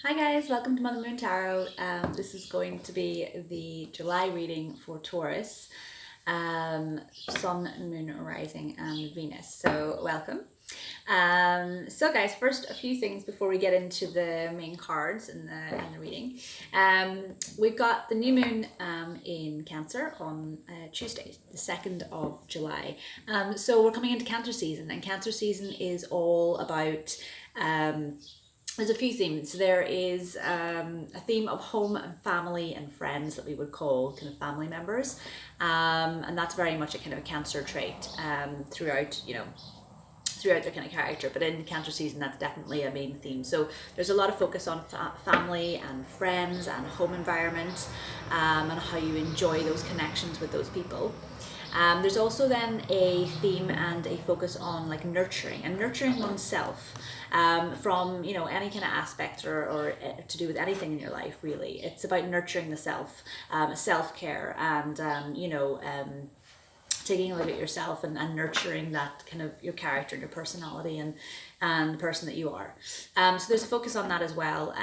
Hi guys, welcome to Mother Moon Tarot. This is going to be the July reading for Taurus, Sun, Moon, Rising and Venus. So welcome. So guys, first a few things before we get into the main cards in the reading. We've got the new moon in Cancer on Tuesday, the 2nd of July. So we're coming into Cancer season, and Cancer season is all about there's a few themes. There is a theme of home and family and friends that we would call kind of family members, and that's very much a kind of a Cancer trait throughout their kind of character. But in Cancer season, that's definitely a main theme. So there's a lot of focus on family and friends and home environment, and how you enjoy those connections with those people. There's also then a theme and a focus on like nurturing oneself, from any kind of aspect or to do with anything in your life. Really, it's about nurturing the self, self-care, and taking a look at yourself and nurturing that kind of your character, your personality, and the person that you are. So there's a focus on that as well.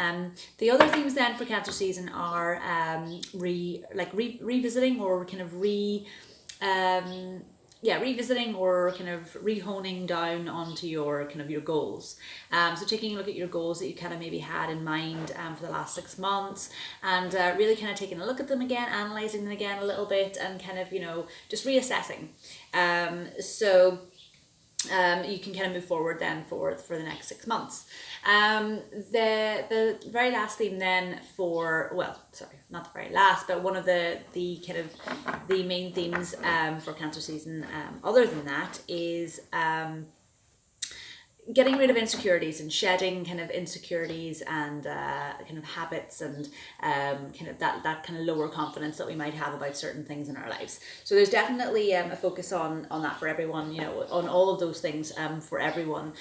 The other themes then for Cancer season are revisiting or kind of revisiting or kind of rehoning down onto your kind of your goals. So taking a look at your goals that you kind of maybe had in mind for the last 6 months, and really kind of taking a look at them again, analysing them again a little bit, and kind of just reassessing. You can kind of move forward then for the next 6 months. The very last theme then not the very last, but one of the kind of the main themes for Cancer season, other than that, is getting rid of insecurities and shedding kind of insecurities and kind of habits and kind of that kind of lower confidence that we might have about certain things in our lives. So there's definitely a focus on that for everyone, on all of those things for everyone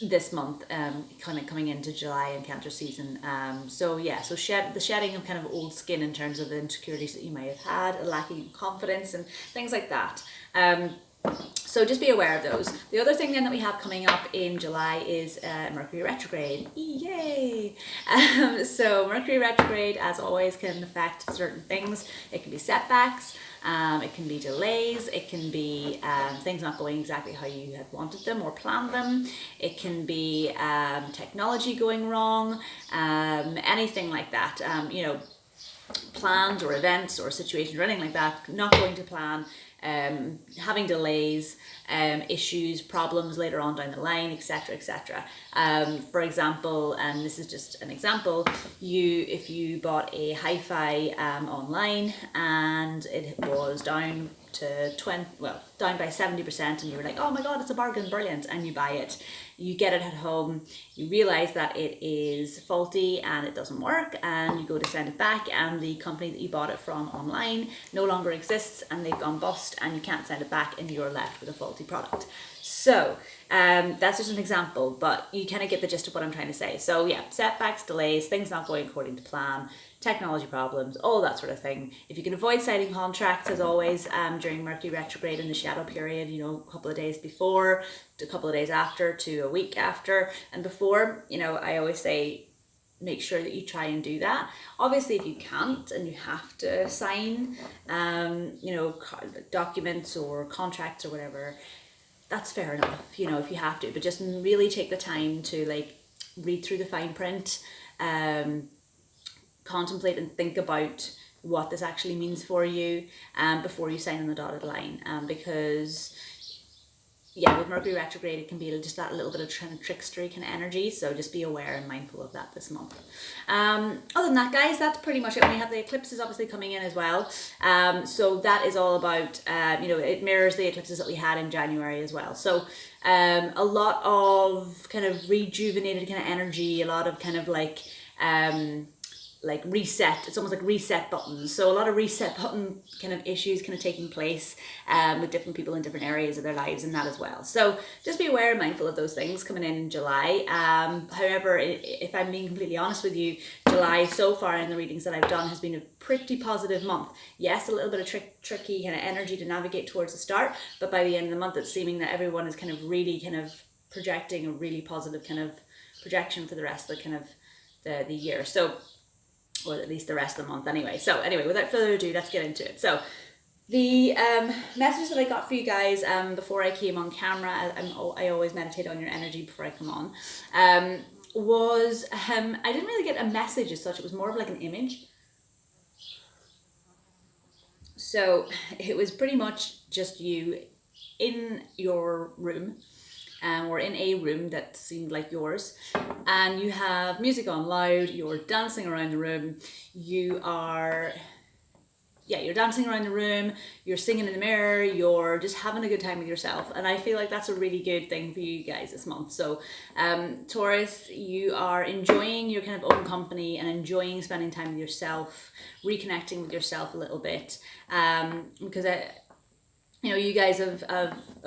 this month, kind of coming into July and Cancer season. So the shedding of kind of old skin in terms of the insecurities that you may have had, lacking confidence and things like that. So just be aware of those. The other thing then that we have coming up in July is Mercury retrograde. Yay! So Mercury retrograde, as always, can affect certain things. It can be setbacks, it can be delays, it can be things not going exactly how you had wanted them or planned them. It can be technology going wrong, anything like that. Plans or events or situations or anything like that not going to plan, having delays, issues, problems later on down the line, etc., etc. For example, and this is just an example, if you bought a hi-fi online and it was down to down by 70%, and you were like, oh my god, it's a bargain, brilliant, and you buy it, you get it at home, you realize that it is faulty and it doesn't work, and you go to send it back, and the company that you bought it from online no longer exists and they've gone bust, and you can't send it back, and you're left with a faulty product. So that's just an example, but you kind of get the gist of what I'm trying to say. So yeah, setbacks, delays, things not going according to plan, technology problems, all that sort of thing. If you can avoid signing contracts, as always, during Mercury retrograde in the shadow period, a couple of days before, to a couple of days after, to a week after and before, I always say make sure that you try and do that. Obviously, if you can't and you have to sign documents or contracts or whatever, that's fair enough, if you have to, but just really take the time to read through the fine print, contemplate and think about what this actually means for you before you sign on the dotted line, because with Mercury retrograde, it can be just that little bit of trickstery kind of energy, so just be aware and mindful of that this month. Other than that, guys, that's pretty much it. We have the eclipses obviously coming in as well, so that is all about it mirrors the eclipses that we had in January as well. So a lot of kind of rejuvenated kind of energy, a lot of kind of like reset. It's almost like reset buttons. So a lot of reset button kind of issues kind of taking place with different people in different areas of their lives and that as well. So just be aware and mindful of those things coming in July. However, if I'm being completely honest with you, July so far in the readings that I've done has been a pretty positive month. Yes, a little bit of tricky kind of energy to navigate towards the start, but by the end of the month, it's seeming that everyone is kind of really kind of projecting a really positive kind of projection for the rest of the kind of the year. So, or at least the rest of the month anyway. So anyway, without further ado, let's get into it. So the message that I got for you guys before I came on camera, I always meditate on your energy before I come on, was I didn't really get a message as such. It was more of like an image. So it was pretty much just you in your room, or in a room that seemed like yours, and you have music on loud, you're dancing around the room, you're dancing around the room, you're singing in the mirror, you're just having a good time with yourself. And I feel like that's a really good thing for you guys this month. So Taurus, you are enjoying your kind of own company and enjoying spending time with yourself, reconnecting with yourself a little bit, because you guys have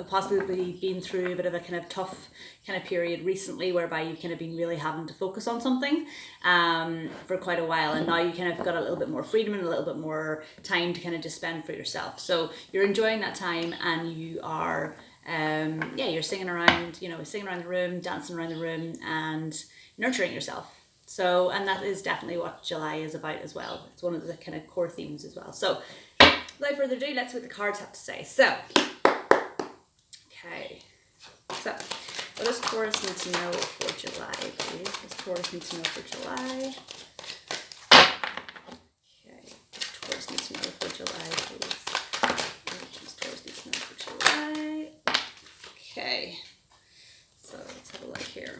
possibly been through a bit of a kind of tough kind of period recently, whereby you've kind of been really having to focus on something for quite a while, and now you kind of got a little bit more freedom and a little bit more time to kind of just spend for yourself. So you're enjoying that time, and you are you're singing around the room, dancing around the room, and nurturing yourself. So, and that is definitely what July is about as well. It's one of the kind of core themes as well. So without further ado, let's see what the cards have to say. So, okay. So, what does Taurus need to know for July, please? What does Taurus need to know for July? Okay. What does Taurus need to know for July, please? What does Taurus need to know for July? Okay. So, let's have a look here.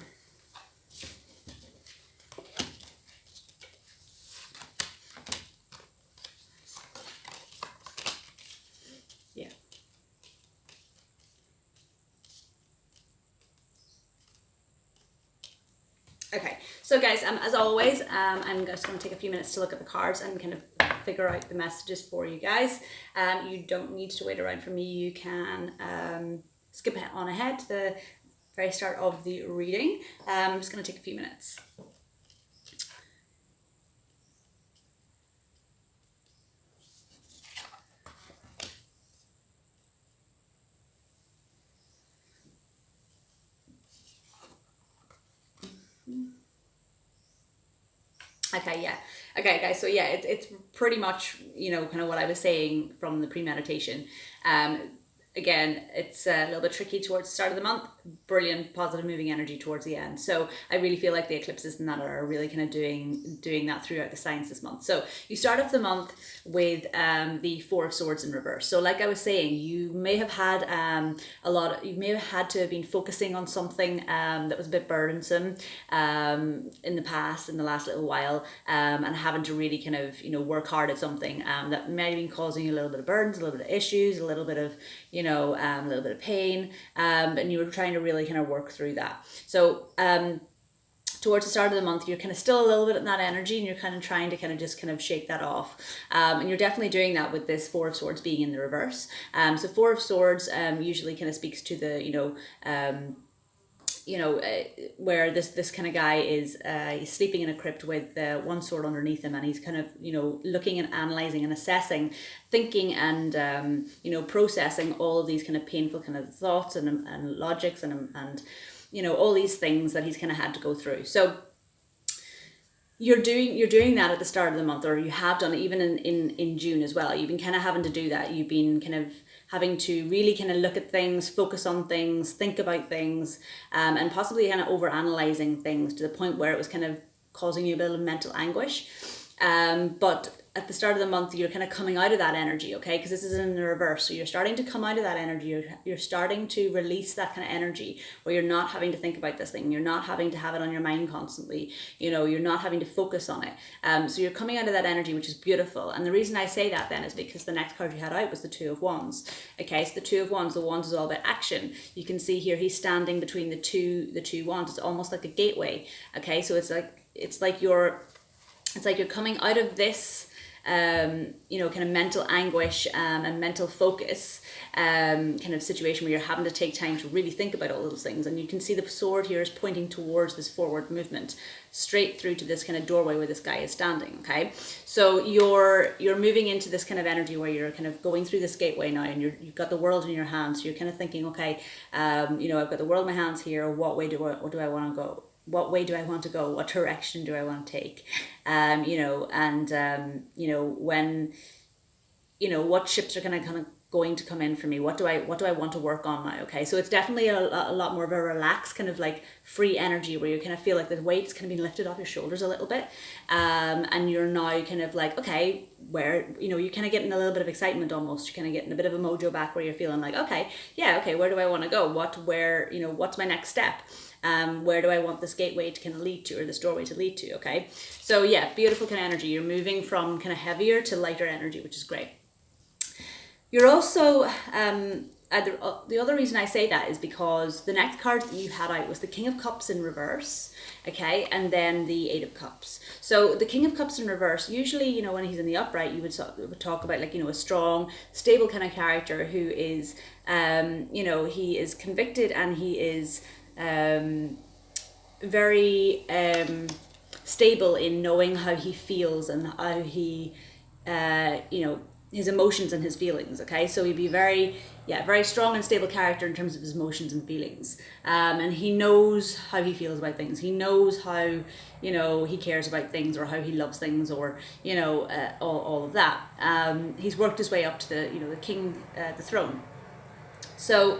Okay, so guys, as always, I'm just going to take a few minutes to look at the cards and kind of figure out the messages for you guys. You don't need to wait around for me. You can skip on ahead to the very start of the reading. I'm just going to take a few minutes. Okay, yeah. Okay, guys, so yeah, it's pretty much, kind of what I was saying from the premeditation. Again, it's a little bit tricky towards the start of the month, brilliant positive moving energy towards the end. So I really feel like the eclipses and that are really kind of doing that throughout the signs this month. So you start off the month with the Four of Swords in reverse. So like I was saying, you may have had you may have had to have been focusing on something that was a bit burdensome in the past, in the last little while, and having to really kind of, work hard at something that may have been causing you a little bit of burdens, a little bit of issues, a little bit of, a little bit of pain, and you were trying to really kind of work through that. So towards the start of the month, you're kind of still a little bit in that energy, and you're kind of trying to kind of just kind of shake that off. And you're definitely doing that with this Four of Swords being in the reverse. So Four of Swords usually kind of speaks to the, where this kind of guy is he's sleeping in a crypt with one sword underneath him, and he's kind of, looking and analyzing and assessing, thinking and, processing all of these kind of painful kind of thoughts and logics and all these things that he's kind of had to go through. So you're doing that at the start of the month, or you have done it even in June as well. You've been kind of having to do that. You've been kind of having to really kind of look at things, focus on things, think about things, and possibly kind of over-analyzing things to the point where it was kind of causing you a bit of mental anguish. But at the start of the month, you're kind of coming out of that energy, okay? Because this is in the reverse. So you're starting to come out of that energy. You're starting to release that kind of energy where you're not having to think about this thing. You're not having to have it on your mind constantly. You're not having to focus on it. So you're coming out of that energy, which is beautiful. And the reason I say that then is because the next card you had out was the Two of Wands. Okay, so the Two of Wands, the Wands is all about action. You can see here he's standing between the two Wands. It's almost like a gateway. Okay, so it's like you're coming out of this kind of mental anguish and mental focus kind of situation where you're having to take time to really think about all those things. And you can see the sword here is pointing towards this forward movement, straight through to this kind of doorway where this guy is standing. Okay, so you're moving into this kind of energy where you're kind of going through this gateway now, and you've got the world in your hands. So you're kind of thinking, okay, I've got the world in my hands here. What way do I want to go? what way do I want to go? What direction do I want to take? When, what ships are kind of going to come in for me? What do I want to work on now? Okay, so it's definitely a lot more of a relaxed kind of like free energy, where you kind of feel like the weight's kind of being lifted off your shoulders a little bit, and you're now kind of like, okay, where, you're kind of getting a little bit of excitement almost. You're kind of getting a bit of a mojo back, where you're feeling like, okay, where do I want to go? What's my next step? Where do I want this gateway to kind of lead to, or this doorway to lead to? Okay, so yeah, beautiful kind of energy. You're moving from kind of heavier to lighter energy, which is great. You're also, the other reason I say that is because the next card that you had out was the King of Cups in reverse, okay, and then the Eight of Cups. So the King of Cups in reverse, usually, when he's in the upright, you would talk about like, a strong, stable kind of character who is, he is convicted, and he is very stable in knowing how he feels, and how he, his emotions and his feelings. Okay, so he'd be very strong and stable character in terms of his emotions and feelings, and he knows how he feels about things. He knows how he cares about things, or how he loves things, or all of that. He's worked his way up to the king, the throne. So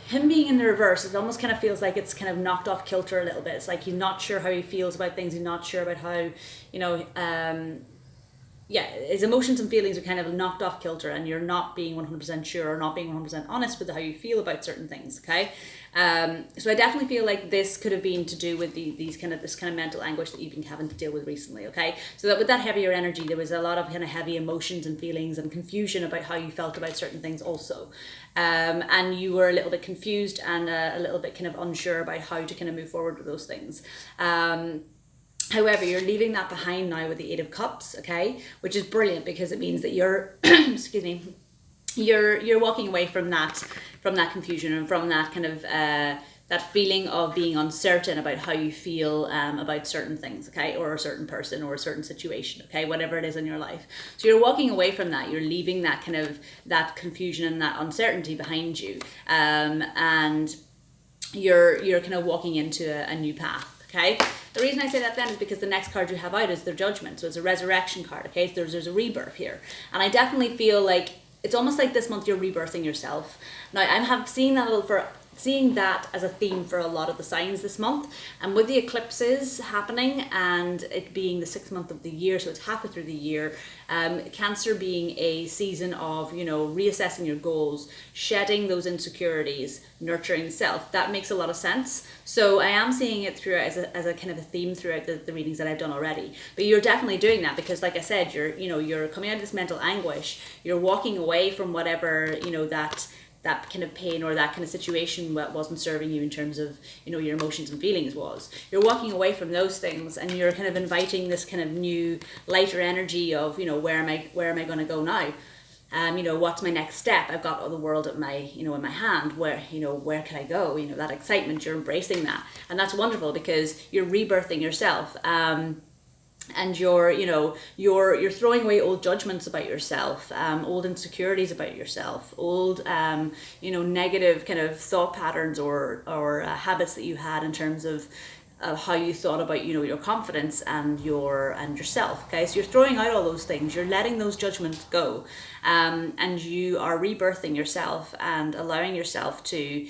him being in the reverse, it almost kind of feels like it's kind of knocked off kilter a little bit. It's like he's not sure how he feels about things. He's not sure about how his emotions and feelings are kind of knocked off kilter, and you're not being 100% sure, or not being 100% honest with how you feel about certain things. Okay, so I definitely feel like this could have been to do with this kind of mental anguish that you've been having to deal with recently. Okay, so that with that heavier energy, there was a lot of kind of heavy emotions and feelings and confusion about how you felt about certain things also, and you were a little bit confused and a little bit kind of unsure about how to kind of move forward with those things. However, you're leaving that behind now with the Eight of Cups, okay, which is brilliant, because it means that you're, excuse me, you're walking away from that confusion, and from that kind of that feeling of being uncertain about how you feel about certain things, okay, or a certain person, or a certain situation, okay, whatever it is in your life. So you're walking away from that. You're leaving that kind of that confusion and that uncertainty behind you, and you're kind of walking into a new path. Okay, the reason I say that then is because the next card you have out is the Judgment, so it's a resurrection card. Okay, so there's a rebirth here, and I definitely feel like it's almost like this month you're rebirthing yourself. Now I'm seeing that as a theme for a lot of the signs this month, and with the eclipses happening and it being the 6th month of the year, so it's halfway through the year, Cancer being a season of reassessing your goals, shedding those insecurities, nurturing the self, that makes a lot of sense. So I am seeing it throughout as a kind of a theme throughout the readings that I've done already. But you're definitely doing that, because like I said, you're coming out of this mental anguish, you're walking away from whatever that kind of pain or that kind of situation that wasn't serving you in terms of your emotions and feelings was. You're walking away from those things, and you're kind of inviting this kind of new lighter energy of where am I going to go now? What's my next step? I've got all the world at my in my hand. Where can I go? That excitement, you're embracing that, and that's wonderful, because you're rebirthing yourself. And you're throwing away old judgments about yourself, old insecurities about yourself, old negative kind of thought patterns or habits that you had in terms of how you thought about your confidence and yourself. Okay, so you're throwing out all those things, you're letting those judgments go, and you are rebirthing yourself and allowing yourself to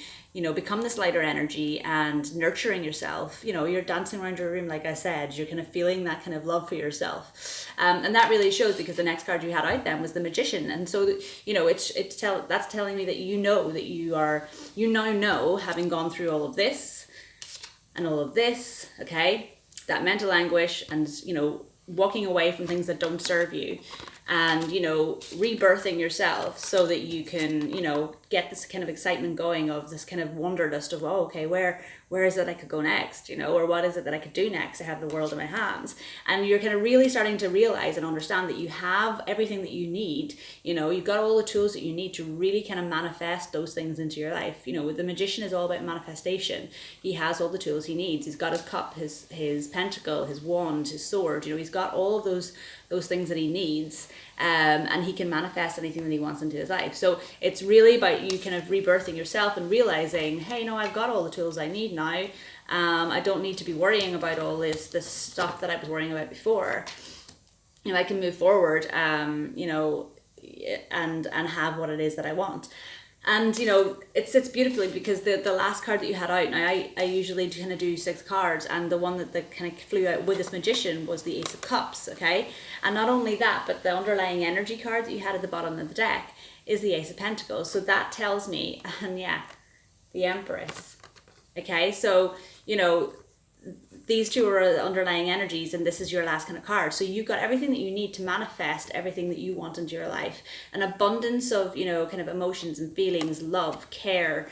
become this lighter energy and nurturing yourself. You're dancing around your room, like I said, you're kind of feeling that kind of love for yourself. And that really shows, because the next card you had out then was the Magician. And so, that's telling me that you now know, having gone through all of this and all of this, okay, that mental anguish and, walking away from things that don't serve you, and rebirthing yourself so that you can get this kind of excitement going, of this kind of wanderlust of, oh, okay, where is it I could go next, or what is it that I could do next? I have the world in my hands. And you're kind of really starting to realize and understand that you have everything that you need. You've got all the tools that you need to really kind of manifest those things into your life. The Magician is all about manifestation. He has all the tools he needs. He's got his cup, his pentacle, his wand, his sword. He's got all of those things that he needs, and he can manifest anything that he wants into his life. So it's really about you kind of rebirthing yourself and realizing, hey, no, I've got all the tools I need now. I don't need to be worrying about all this stuff that I was worrying about before. You know, I can move forward, you know, and have what it is that I want. And, you know, it sits beautifully because the last card that you had out, now I usually kind of do 6 cards, and the one that kind of flew out with this magician was the Ace of Cups, okay? And not only that, but the underlying energy card that you had at the bottom of the deck is the Ace of Pentacles. So that tells me, and yeah, the Empress, okay? So, you know, these two are the underlying energies, and this is your last kind of card. So you've got everything that you need to manifest everything that you want into your life. An abundance of, you know, kind of emotions and feelings, love, care,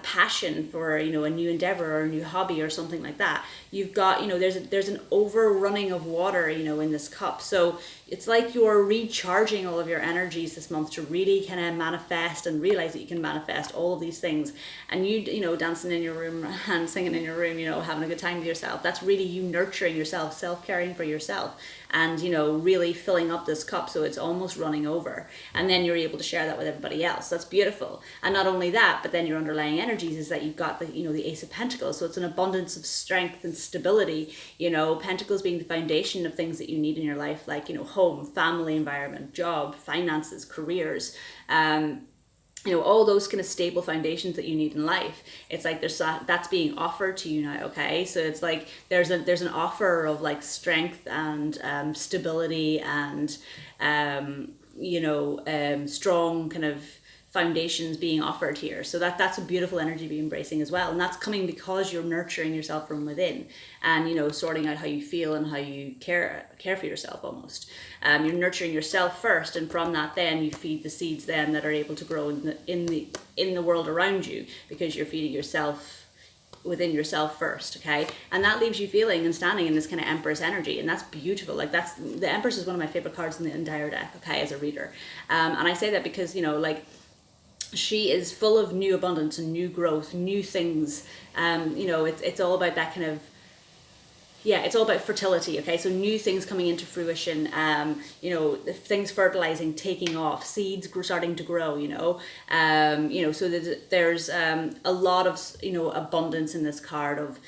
passion for, you know, a new endeavor or a new hobby or something like that. You've got, you know, there's an overrunning of water, you know, in this cup. So it's like you're recharging all of your energies this month to really kind of manifest and realize that you can manifest all of these things. And you know, dancing in your room and singing in your room, you know, having a good time with yourself. That's really you nurturing yourself, self-caring for yourself, and, you know, really filling up this cup so it's almost running over. And then you're able to share that with everybody else. That's beautiful. And not only that, but then your underlying energies is that you've got the, you know, the Ace of Pentacles. So it's an abundance of strength and stability, you know, Pentacles being the foundation of things that you need in your life, like, you know, home, family, environment, job, finances, careers, you know, all those kind of stable foundations that you need in life. It's like that's being offered to you now, okay? So it's like there's an offer of like strength and stability and you know, strong kind of foundations being offered here. So that's a beautiful energy to be embracing as well. And that's coming because you're nurturing yourself from within and, you know, sorting out how you feel and how you care for yourself almost. You're nurturing yourself first, and from that then you feed the seeds then that are able to grow in the world around you, because you're feeding yourself within yourself first, okay? And that leaves you feeling and standing in this kind of Empress energy, and that's beautiful. Like, that's, the Empress is one of my favorite cards in the entire deck, okay, as a reader. And I say that because, you know, like, she is full of new abundance and new growth, new things. You know, it's all about that kind of, yeah, it's all about fertility, okay? So new things coming into fruition, you know, things fertilizing, taking off, seeds starting to grow, you know. You know, so there's a lot of, you know, abundance in this card of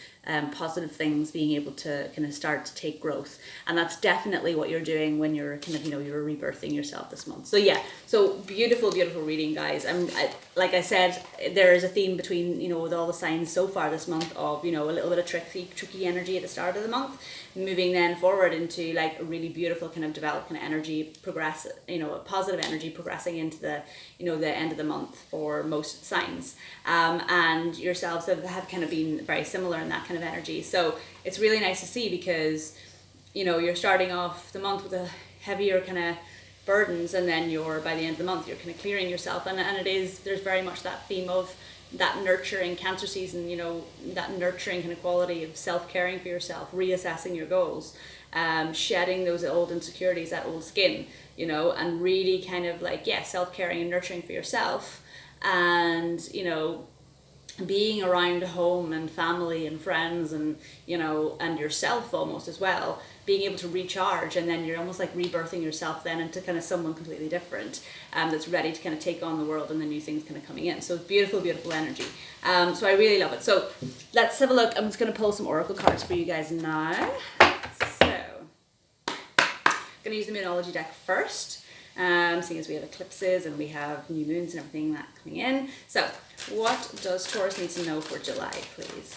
positive things being able to kind of start to take growth. And that's definitely what you're doing when you're kind of, you know, you're rebirthing yourself this month. So yeah, so beautiful, beautiful reading, guys. Like I said, there is a theme between, you know, with all the signs so far this month of, you know, a little bit of tricky energy at the start of the month, moving then forward into like a really beautiful kind of developed kind of energy, progress, you know, a positive energy progressing into the, you know, the end of the month for most signs. And yourselves have kind of been very similar in that kind of energy. So it's really nice to see, because, you know, you're starting off the month with a heavier kind of burdens, and then by the end of the month, you're kind of clearing yourself. And there's very much that theme of that nurturing Cancer season, you know, that nurturing kind of quality of self-caring for yourself, reassessing your goals, shedding those old insecurities, that old skin, you know, and really kind of like, yeah, self-caring and nurturing for yourself. And, you know, being around home and family and friends and, you know, and yourself almost as well, being able to recharge, and then you're almost like rebirthing yourself then into kind of someone completely different, that's ready to kind of take on the world, and the new things kind of coming in. So beautiful, beautiful energy. So I really love it. So let's have a look. I'm just going to pull some oracle cards for you guys now. So I'm going to use the Moonlogy deck first. Seeing as we have eclipses and we have new moons and everything that coming in. So what does Taurus need to know for July, please?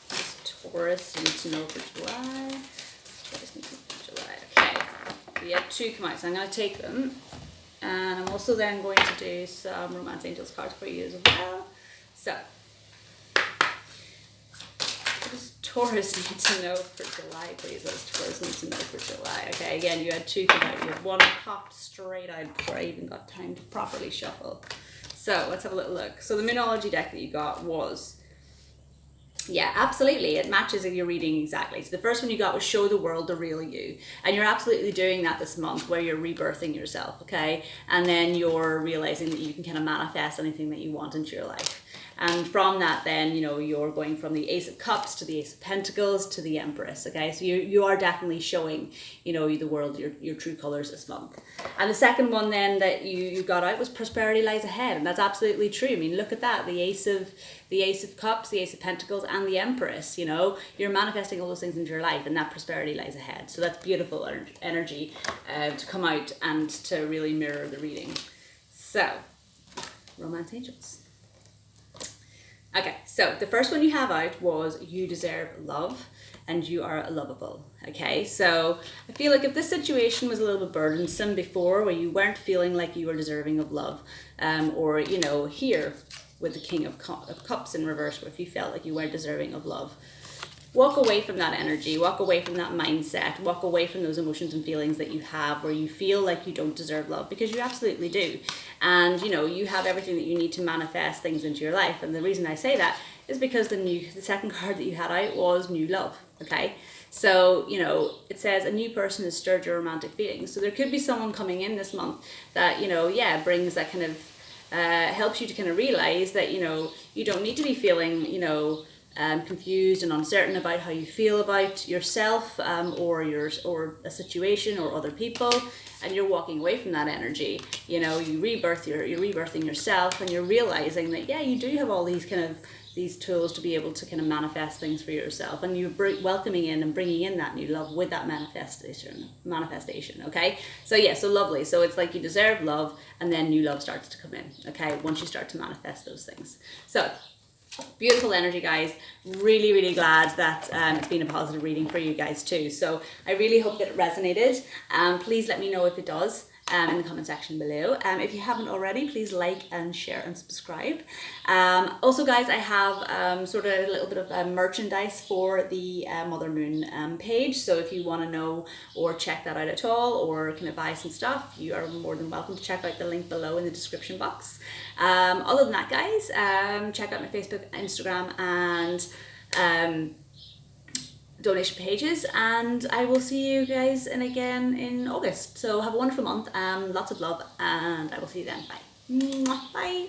What does Taurus need to know for July? Taurus needs to know for July. Okay, we have 2 come out, so I'm going to take them. And I'm also then going to do some Romance Angels cards for you as well. So what does Taurus need to know for July, please? What does Taurus need to know for July? Okay, again, you had 2 come out. You had 1 popped straight out before I even got time to properly shuffle. So let's have a little look. So the Moonlogy deck that you got was, yeah, absolutely, it matches your reading exactly. So the first one you got was Show the World the Real You. And you're absolutely doing that this month, where you're rebirthing yourself, okay? And then you're realizing that you can kind of manifest anything that you want into your life. And from that then, you know, you're going from the Ace of Cups to the Ace of Pentacles to the Empress, okay? So you are definitely showing, you know, the world your true colours this month. And the second one then that you got out was Prosperity Lies Ahead, and that's absolutely true. I mean, look at that, the Ace of Cups, the Ace of Pentacles, and the Empress. You know, you're manifesting all those things into your life, and that prosperity lies ahead. So that's beautiful energy to come out and to really mirror the reading. So, Romance Angels. Okay, so the first one you have out was You Deserve Love and You Are Lovable. Okay, so I feel like if this situation was a little bit burdensome before, where you weren't feeling like you were deserving of love, or, you know, here with the King of Cups in reverse, where if you felt like you weren't deserving of love, walk away from that energy, walk away from that mindset, walk away from those emotions and feelings that you have where you feel like you don't deserve love, because you absolutely do. And, you know, you have everything that you need to manifest things into your life. And the reason I say that is because the second card that you had out was New Love, okay? So, you know, it says a new person has stirred your romantic feelings. So there could be someone coming in this month that, you know, yeah, brings that kind of, helps you to kind of realize that, you know, you don't need to be feeling, you know, confused and uncertain about how you feel about yourself, or a situation or other people, and you're walking away from that energy. You know, you're rebirthing yourself, and you're realizing that, yeah, you do have all these kind of these tools to be able to kind of manifest things for yourself, and you're welcoming in and bringing in that new love with that manifestation. Okay, so yeah, so lovely. So it's like you deserve love, and then new love starts to come in, okay, once you start to manifest those things. So beautiful energy, guys. Really, really glad that it's been a positive reading for you guys too. So I really hope that it resonated. Please let me know if it does in the comment section below. If you haven't already, please like and share and subscribe. Also, guys, I have sort of a little bit of merchandise for the Mother Moon page. So if you want to know or check that out at all, or kind of buy some stuff, you are more than welcome to check out the link below in the description box. Other than that, guys, check out my Facebook, Instagram, and donation pages, and I will see you guys again in August. So have a wonderful month, lots of love, and I will see you then. Bye. Bye.